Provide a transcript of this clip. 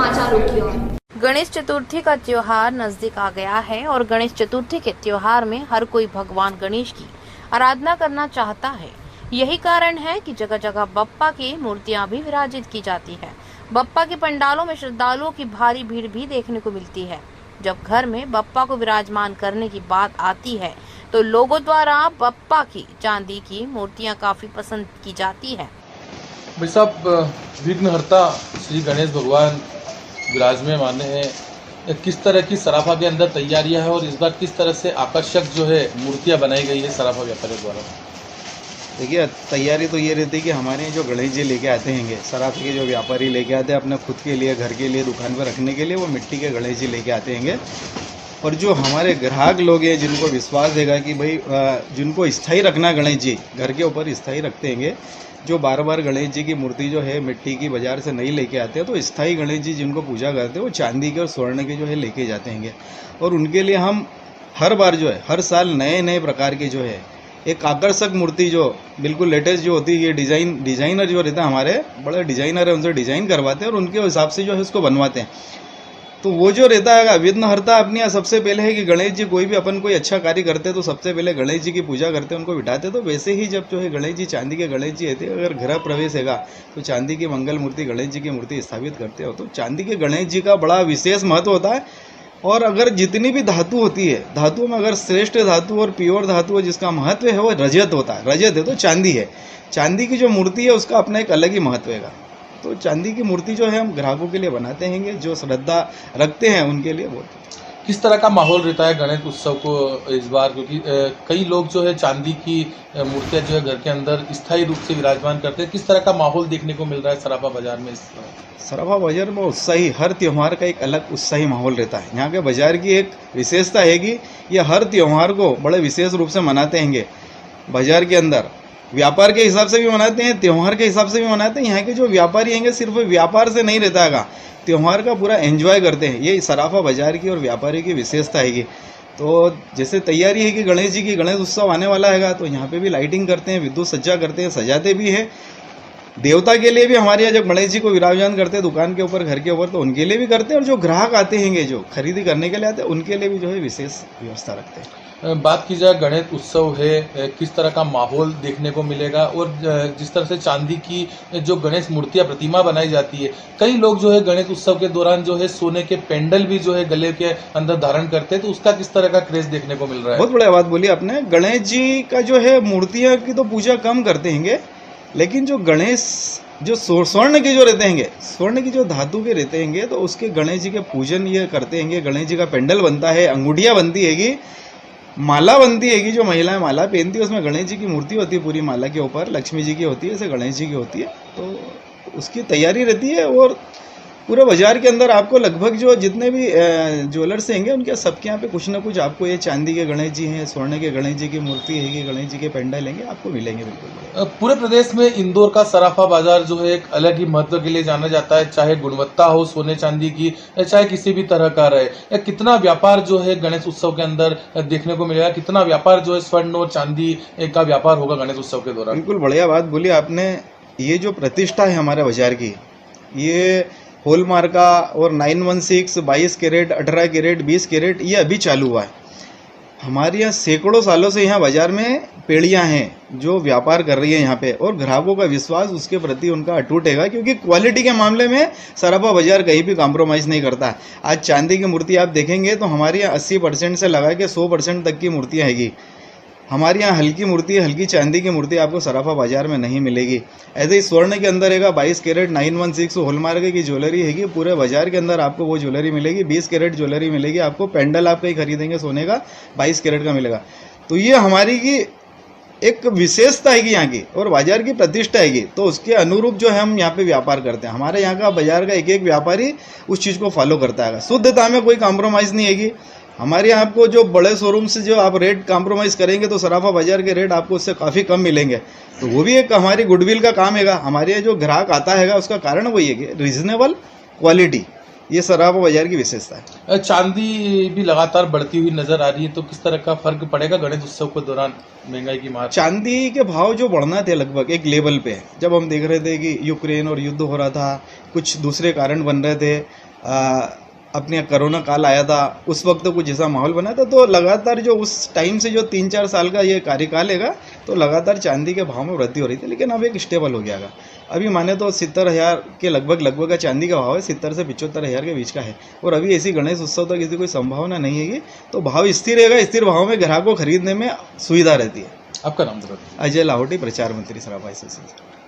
समाचारों की ओर। गणेश चतुर्थी का त्योहार नजदीक आ गया है और गणेश चतुर्थी के त्योहार में हर कोई भगवान गणेश की आराधना करना चाहता है। यही कारण है कि जगह जगह बप्पा की मूर्तियां भी विराजित की जाती है। बप्पा के पंडालों में श्रद्धालुओं की भारी भीड़ भी देखने को मिलती है। जब घर में बप्पा को विराजमान करने की बात आती है तो लोगों द्वारा बप्पा की चांदी की मूर्तियां काफी पसंद की जाती है। भाई साहब, विघ्नहर्ता श्री गणेश भगवान विराजमान हैं। किस तरह की सराफा के अंदर तैयारियां हैं और इस बार किस तरह से आकर्षक जो है मूर्तियां बनाई गई है सराफा व्यापारियों द्वारा? देखिए, तैयारी तो ये रहती है कि हमारे जो गणेश जी लेके आते हैं, सराफे के जो व्यापारी लेके आते हैं अपने खुद के लिए, घर के लिए, दुकान पर रखने के लिए, वो मिट्टी के गणेश जी लेके आते हैं। और जो हमारे ग्राहक लोग हैं जिनको विश्वास देगा कि भाई जिनको स्थायी रखना गणेश जी घर के ऊपर स्थायी रखते हैं, जो बार बार गणेश जी की मूर्ति जो है मिट्टी की बाजार से नहीं लेके आते हैं, तो स्थायी गणेश जी जिनको पूजा करते हैं वो चांदी के और स्वर्ण के जो है लेके जाते हैं। और उनके लिए हम हर बार जो है हर साल नए नए प्रकार के जो है एक आकर्षक मूर्ति जो बिल्कुल लेटेस्ट जो होती है, ये डिजाइनर जो रहता है, हमारे बड़े डिजाइनर है, उनसे डिजाइन करवाते हैं और उनके हिसाब से जो है उसको बनवाते हैं। तो वो जो रहता है विघ्नहर्ता अपनी सबसे पहले है कि गणेश जी कोई भी अपन कोई अच्छा कार्य करते हैं तो सबसे पहले गणेश जी की पूजा करते हैं, उनको बिठाते हैं। तो वैसे ही जब जो है गणेश जी चांदी के गणेश जी रहते हैं, अगर गृह प्रवेश हैगा तो चांदी की मंगल मूर्ति गणेश जी की मूर्ति स्थापित करते हो। तो चांदी के गणेश जी का बड़ा विशेष महत्व होता है। और अगर जितनी भी धातु होती है, धातुओं में अगर श्रेष्ठ धातु और प्योर धातु है जिसका महत्व है वो रजत होता है। रजत है तो चांदी है। चांदी की जो मूर्ति है उसका अपना एक अलग ही महत्व है। तो चांदी की मूर्ति जो है हम ग्राहकों के लिए बनाते हैं, जो श्रद्धा रखते हैं उनके लिए। बहुत किस तरह का माहौल रहता है गणेश उत्सव को इस बार, क्योंकि कई लोग जो है चांदी की मूर्तियां जो है घर के अंदर स्थायी रूप से विराजमान करते हैं, किस तरह का माहौल देखने को मिल रहा है सराफा बाजार में? सराफा बाजार में उत्साही, हर त्योहार का एक अलग उत्साही माहौल रहता है। यहाँ के बाजार की एक विशेषता है कि ये हर त्योहार को बड़े विशेष रूप से मनाते हैं। बाजार के अंदर व्यापार के हिसाब से भी मनाते हैं, त्योहार के हिसाब से भी मनाते हैं। यहाँ के जो व्यापारी हैं सिर्फ व्यापार से नहीं रहता है, त्योहार का पूरा एंजॉय करते हैं। ये सराफा बाजार की और व्यापारी की विशेषता है। तो जैसे तैयारी है कि गणेश जी की गणेश उत्सव आने वाला है, तो यहाँ पे भी लाइटिंग करते हैं, विद्युत सज्जा करते हैं, सजाते भी हैं। देवता के लिए भी हमारे यहाँ जब गणेश जी को विराजमान करते हैं दुकान के ऊपर, घर के ऊपर, तो उनके लिए भी करते हैं। और जो ग्राहक आते हैं जो खरीदी करने के लिए आते हैं उनके लिए भी जो है विशेष व्यवस्था रखते हैं। बात की जाए गणेश उत्सव है, किस तरह का माहौल देखने को मिलेगा? और जिस तरह से चांदी की जो गणेश मूर्तियां प्रतिमा बनाई जाती है, कई लोग जो है गणेश उत्सव के दौरान जो है सोने के पेंडल भी जो है गले के अंदर धारण करते हैं, तो उसका किस तरह का क्रेज देखने को मिल रहा है? बहुत बढ़िया बात बोली आपने। गणेश जी का जो है मूर्तियां की तो पूजा कम करते हैं, लेकिन जो गणेश जो स्वर्ण के जो रहते हैं, स्वर्ण की जो धातु के रहते हैं, तो उसके गणेश जी के पूजन ये करते हैं। गणेश जी का पेंडल बनता है, अंगूठियां बनती है, माला बनती है, जो महिलाएं माला पहनती है उसमें गणेश जी की मूर्ति होती है, पूरी माला के ऊपर लक्ष्मी जी की होती है, ऐसे गणेश जी की होती है। तो उसकी तैयारी रहती है। और पूरे बाजार के अंदर आपको लगभग जो जितने भी ज्वेलर्स हैं उनके सबके यहाँ पे कुछ ना कुछ आपको ये चांदी के गणेश जी हैं, स्वर्ण के गणेश जी की मूर्ति है, गणेश जी के पेंडल लेंगे आपको मिलेंगे बिल्कुल। पूरे प्रदेश में इंदौर का सराफा बाजार जो है एक अलग ही महत्व के लिए जाना जाता है, चाहे गुणवत्ता हो सोने चांदी की, चाहे किसी भी तरह का रहे। कितना व्यापार जो है गणेश उत्सव के अंदर देखने को मिलेगा? कितना व्यापार जो है स्वर्ण और चांदी का व्यापार होगा गणेश उत्सव के दौरान? बिल्कुल बढ़िया बात बोली आपने। ये जो प्रतिष्ठा है हमारे बाजार की, ये हॉलमार्क का और 916, 22 कैरेट, 18 कैरेट, 20 कैरेट ये अभी चालू हुआ है। हमारे यहाँ सैकड़ों सालों से यहाँ बाजार में पेड़ियाँ हैं जो व्यापार कर रही है यहाँ पे, और ग्राहकों का विश्वास उसके प्रति उनका अटूट है, क्योंकि क्वालिटी के मामले में सराफा बाजार कहीं भी कॉम्प्रोमाइज़ नहीं करता। आज चांदी की मूर्ति आप देखेंगे तो हमारे यहाँ 80% से लगा के 100% तक की मूर्तियाँ हैगी। हमारे यहाँ हल्की मूर्ति, हल्की चांदी की मूर्ति आपको सराफा बाजार में नहीं मिलेगी। ऐसे ही स्वर्ण के अंदर हैगा 22 कैरेट, 916 हॉलमार्क की ज्वेलरी हैगी, पूरे बाजार के अंदर आपको वो ज्वेलरी मिलेगी। 20 कैरेट ज्वेलरी मिलेगी आपको। पेंडल आप कहीं खरीदेंगे सोने का 22 कैरेट का मिलेगा। तो ये हमारी की एक विशेषता है कि यहाँ की और बाजार की प्रतिष्ठा है। तो उसके अनुरूप जो है हम यहाँ पे व्यापार करते हैं। हमारे यहाँ का बाजार का एक एक व्यापारी उस चीज़ को फॉलो करता है। शुद्धता में कोई कॉम्प्रोमाइज़ नहीं हैगी। हमारे यहाँ आपको जो बड़े शोरूम से जो आप रेट कॉम्प्रोमाइज़ करेंगे तो सराफा बाजार के रेट आपको उससे काफ़ी कम मिलेंगे। तो वो भी एक हमारी गुडविल का काम हैगा। हमारे यहाँ जो ग्राहक आता है उसका कारण वही है कि रीजनेबल क्वालिटी, ये सराफा बाजार की विशेषता है। चांदी भी लगातार बढ़ती हुई नजर आ रही है, तो किस तरह का फर्क पड़ेगा गणेश उत्सव के दौरान महंगाई की मार? चांदी के भाव जो बढ़ना थे लगभग एक लेवल पे, जब हम देख रहे थे कि यूक्रेन और युद्ध हो रहा था, कुछ दूसरे कारण बन रहे थे, अपने कोरोना काल आया था, उस वक्त कुछ ऐसा माहौल बना था। तो लगातार जो उस टाइम से जो 3-4 साल का ये कार्यकाल है तो लगातार चांदी के भाव में वृद्धि हो रही थी, लेकिन अब एक स्टेबल हो गया है। अभी माने तो 70,000 के लगभग का चांदी का भाव है, 70 से 75,000 के बीच का है। और अभी ऐसी गणेश उत्सव तक इसकी कोई संभावना नहीं है, तो भाव स्थिर रहेगा। स्थिर भाव में ग्राहक को खरीदने में सुविधा रहती है। आपका नाम बताइए। अजय लाहौटी, प्रचार मंत्री, सराफा एसोसिएशन।